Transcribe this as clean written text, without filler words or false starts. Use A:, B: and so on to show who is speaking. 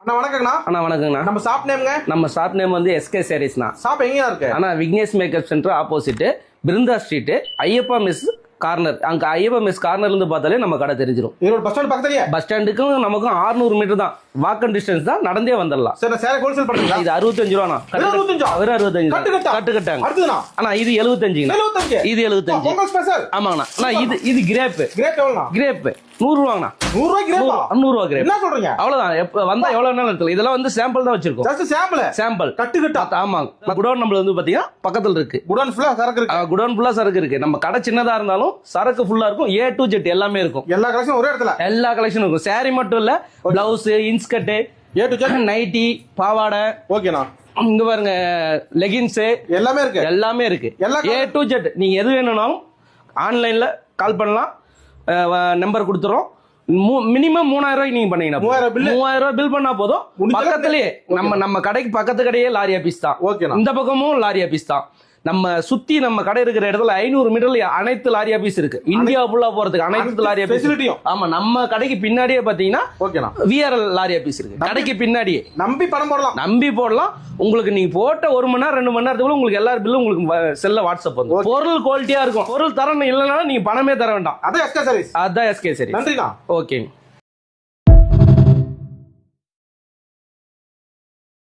A: அண்ணா வணக்கங்கண்ணா.
B: அண்ணா வணக்கங்கண்ணா.
A: நம்ம ஷாப் நேம்ங்க?
B: நம்ம ஷாப் நேம் வந்து எஸ்கே சாரீஸ்ண்ணா.
A: ஷாப் எங்கயா இருக்கு?
B: அண்ணா Vignesh makeup centre opposite Brindha street Ayyappa mess corner. அங்க ஐயப்பா மெஸ் கார்னர்ல இருந்து பார்த்தாலே நம்ம கடை தெரிஞ்சிடும்.
A: ஈரோடு பஸ் ஸ்டாண்ட் பக்கத்துலயே?
B: பஸ் ஸ்டாண்டுக்கும் நமக்கும் 600 மீட்டர் தான், வாக்கன் டிஸ்டன்ஸ் தான், நடந்தே வந்துடலாம்.
A: சரி, நான் சேலை ஹோல்சேல் பண்றீங்களா?
B: இது 65 ரூபாண்ணா.
A: வெறும்
B: 65
A: கட்டு
B: கட்டாங்க.
A: அடுத்துண்ணா
B: அண்ணா இது 75. இது 75.
A: பொங்கல் ஸ்பெஷல்.
B: ஆமாங்கண்ணா. அண்ணா இது கிரேப்.
A: கிரேப் எவ்வளவுண்ணா?
B: கிரேப் 100 ரூபாங்கண்ணா.
A: 100 ரூபாய் கிரேப்பா?
B: 100 ரூபாய் கிரேப்.
A: என்ன சொல்றீங்க?
B: அவ்வளவுதான். எப்ப வந்தா எவ்வளவு நேரம் எடுக்கலாம். இதெல்லாம் வந்து சாம்பிள் தான் வச்சிருக்கோம்.
A: Just sample.
B: சாம்பிள்
A: கட்டு.
B: ஆமாங்க. குடோன் நம்மள வந்து பாத்தீங்கன்னா பக்கத்துல இருக்கு.
A: குடோன் ஃபுல்லா சரக்கு இருக்கு.
B: குடோன் ஃபுல்லா சரக்கு இருக்கு. நம்ம கடை சின்னதா இருந்தாலும் சரக்கு ஃபுல்லா இருக்கும். A to Z எல்லாமே இருக்கும்.
A: எல்லா கலெக்ஷனும் ஒரே இடத்துல.
B: எல்லா கலெக்ஷனும் இருக்கும். சாரி மட்டும் இல்ல, blouse, inskirt,
A: A to Z,
B: nighty, பாவாடை,
A: ஓகேண்ணா,
B: இங்க பாருங்க லெகின்ஸ்
A: எல்லாமே இருக்கு.
B: எல்லாமே இருக்கு.
A: எல்லா
B: A to Z நீங்க எது வேணும்னாலும் ஆன்லைன்ல கால் பண்ணலாம். நம்பர் கொடுத்துறோம். மினிமம் 3000 ரூபாய்க்கு நீங்க பண்ணீங்கன்னா 3000 ரூபாய் பில் பண்ணா போதும். பக்கத்துலயே நம்ம கடைக்கு பக்கத்து கடையே லாரி ஆபீஸ் தான்.
A: ஓகேண்ணா.
B: இந்த பக்கமும் லாரி ஆபீஸ் தான். நம்ம சுத்தி நம்ம கடை இருக்கிற இடத்துல 500 மீட்டர்ல அனைத்து லாரி ஆபீஸ் இருக்கு. இந்தியா ஃபுல்லா போறதுக்கு அனைத்து லாரி ஆபீஸ். ஆமா, நம்ம கடைக்கு பின்னாடியே பாத்தீங்கன்னா
A: ஓகேண்ணா
B: VRL லாரி ஆபீஸ் இருக்கு. கடைக்கு பின்னாடியே
A: நம்பி பணம் போடலாம்.
B: நம்பி போடலாம். உங்களுக்கு நீங்க போட்ட 1 மணி நேரம் 2 மணி நேரத்துக்குள்ள உங்களுக்கு எல்லா பில்லும் உங்களுக்கு செல்ல வாட்ஸ்அப் வந்து பொருள் குவாலிட்டியா இருக்கும். பொருள் தரம் இல்லைனாலும் நீங்க பணமே தர வேண்டாம்.
A: அதான் எஸ்கே சாரீஸ்.
B: அதான் எஸ்கே சாரீஸ்.
A: நன்றிண்ணா.
B: ஓகே.